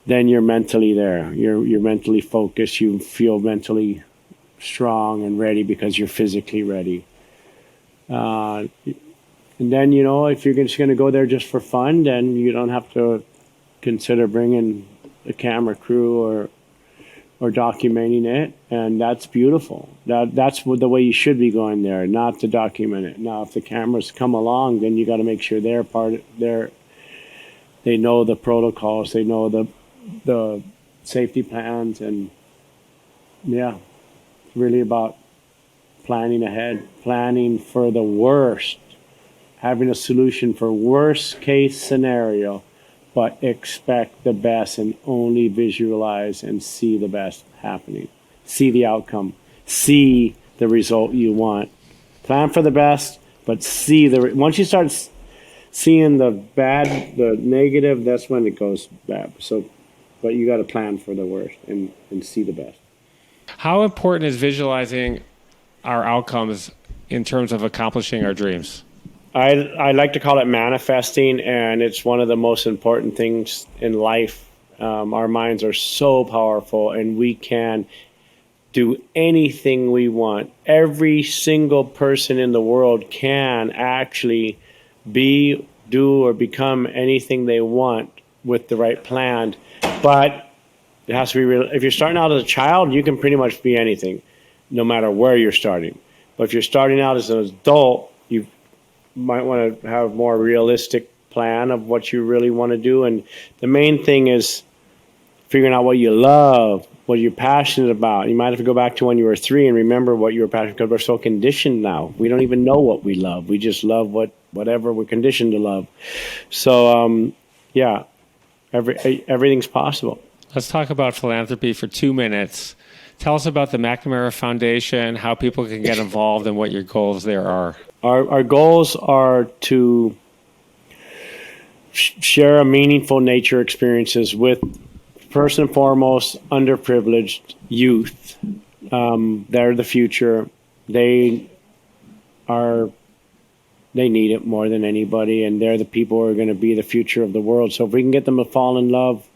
then you're mentally there. You're mentally focused. You feel mentally strong and ready because you're physically ready. And then, if you're just going to go there just for fun, then you don't have to consider bringing a camera crew or documenting it. And that's beautiful. That's the way you should be going there, not to document it. Now, if the cameras come along, then you got to make sure they know the protocols, they know the safety plans, and yeah, it's really about planning ahead, planning for the worst, having a solution for worst case scenario, but expect the best and only visualize and see the best happening. See the outcome. See the result you want. Plan for the best, but once you start seeing the bad, the negative, that's when it goes bad. But you got to plan for the worst and see the best. How important is visualizing our outcomes in terms of accomplishing our dreams? I like to call it manifesting, and it's one of the most important things in life. Our minds are so powerful, and we can do anything we want. Every single person in the world can actually do or become anything they want with the right plan. But it has to be real. If you're starting out as a child, you can pretty much be anything, no matter where you're starting. But if you're starting out as an adult, you might want to have a more realistic plan of what you really want to do. And the main thing is figuring out what you love, what you're passionate about. You might have to go back to when you were 3 and remember what you were passionate about, because we're so conditioned now. We don't even know what we love. We just love whatever we're conditioned to love. So, everything's possible. Let's talk about philanthropy for 2 minutes. Tell us about the McNamara Foundation, how people can get involved, and what your goals there are. Our goals are to share a meaningful nature experiences with, first and foremost, underprivileged youth. They're the future. They need it more than anybody, and they're the people who are going to be the future of the world. So if we can get them to fall in love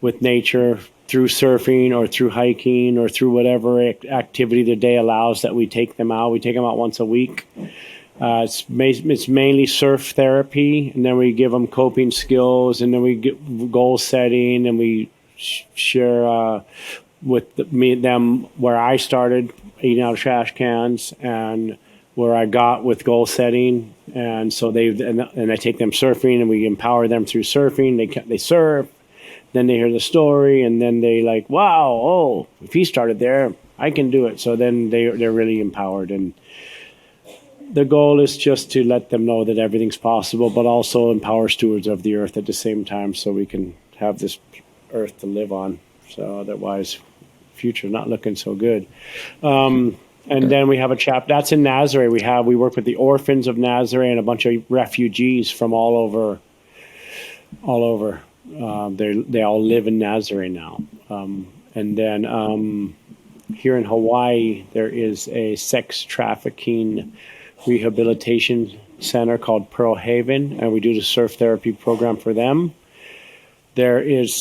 with nature through surfing or through hiking or through whatever activity the day allows that we take them out. We take them out once a week. It's mainly surf therapy, and then we give them coping skills, and then we get goal setting, and we share with them where I started eating out of trash cans and where I got with goal setting. And so I take them surfing, and we empower them through surfing. They surf. Then they hear the story, and then they like, wow, if he started there, I can do it. So then they're really empowered. And the goal is just to let them know that everything's possible, but also empower stewards of the earth at the same time, so we can have this earth to live on. So otherwise, future not looking so good. And then we have a chapter that's in Nazare. We work with the orphans of Nazare and a bunch of refugees from all over. They all live in Nazare now. And then here in Hawaii, there is a sex trafficking rehabilitation center called Pearl Haven, and we do the surf therapy program for them. There's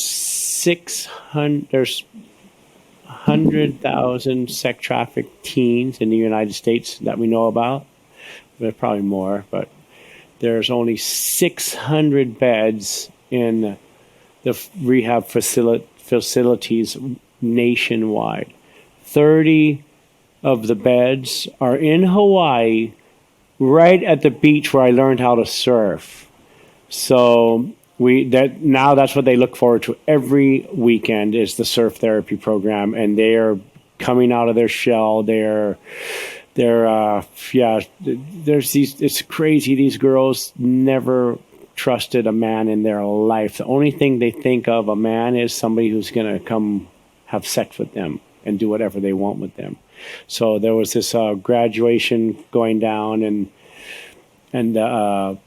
100,000 sex trafficked teens in the United States that we know about. There's probably more, but there's only 600 beds in the rehab facilities nationwide. 30 of the beds are in Hawaii, right at the beach where I learned how to surf. So now that's what they look forward to every weekend is the surf therapy program, and they are coming out of their shell. There's it's crazy. These girls never trusted a man in their life. The only thing they think of a man is somebody who's going to come have sex with them and do whatever they want with them. So there was this graduation going down, and the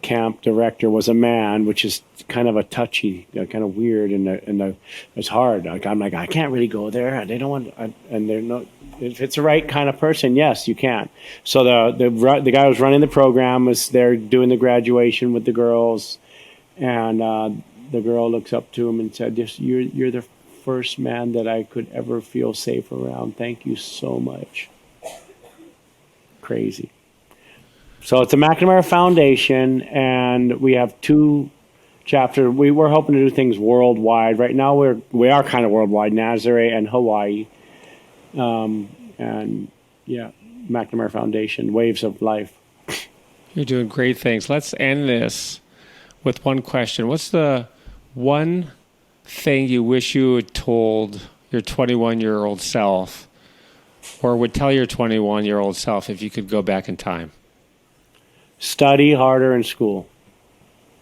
camp director was a man, which is kind of a touchy, kind of weird, and it's hard. Like, I'm like, I can't really go there. They don't want, and they're not. If it's the right kind of person, yes, you can. So the guy who was running the program was there doing the graduation with the girls, and the girl looks up to him and said, "You're the first man that I could ever feel safe around. Thank you so much." Crazy. So it's the McNamara Foundation, and we have 2 chapters. We're hoping to do things worldwide. Right now we are kind of worldwide, Nazare and Hawaii. And yeah, McNamara Foundation, Waves of Life. You're doing great things. Let's end this with one question. What's the one thing you wish you had told your 21-year-old self, or would tell your 21-year-old self if you could go back in time? Study harder in school.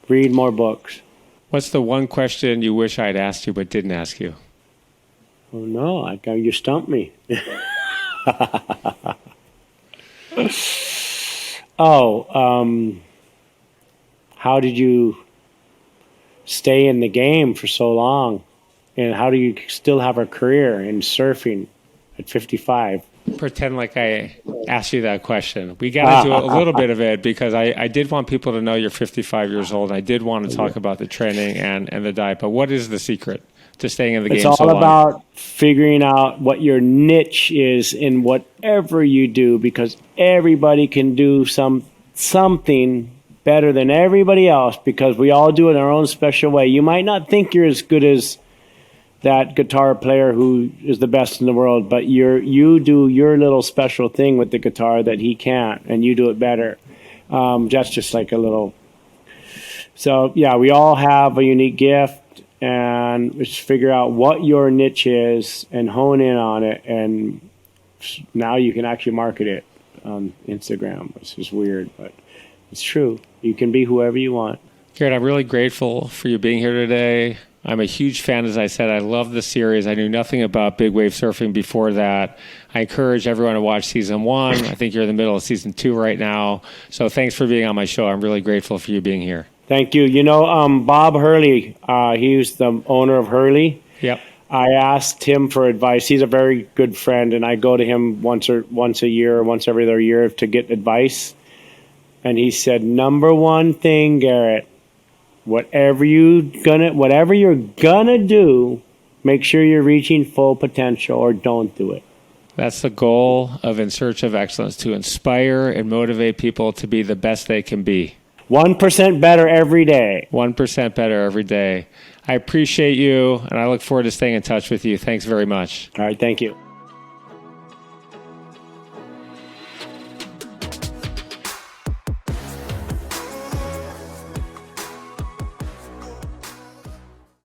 Read more books. What's the one question you wish I'd asked you but didn't ask you? Oh, no, you stumped me. How did you stay in the game for so long? And how do you still have a career in surfing at 55? Pretend like I asked you that question. We got into a little bit of it because I did want people to know you're 55 years old. I did want to talk about the training and the diet. But what is the secret to staying in the game so long? It's all about figuring out what your niche is in whatever you do, because everybody can do something better than everybody else, because we all do it in our own special way. You might not think you're as good as that guitar player who is the best in the world, but you do your little special thing with the guitar that he can't, and you do it better. That's just like a little... So, yeah, we all have a unique gift, and just figure out what your niche is and hone in on it, and now you can actually market it on Instagram, which is weird, but it's true. You can be whoever you want. Garrett, I'm really grateful for you being here today. I'm a huge fan, as I said. I love the series. I knew nothing about big wave surfing before that. I encourage everyone to watch season 1. I think you're in the middle of season 2 right now. So thanks for being on my show. I'm really grateful for you being here. Thank you. You know, Bob Hurley, he's the owner of Hurley. Yep. I asked him for advice. He's a very good friend, and I go to him once a year or once every other year to get advice. And he said, number one thing, Garrett, whatever you're gonna do, make sure you're reaching full potential, or don't do it. That's the goal of In Search of Excellence, to inspire and motivate people to be the best they can be. 1% better every day. 1% better every day. I appreciate you, and I look forward to staying in touch with you. Thanks very much. All right, thank you.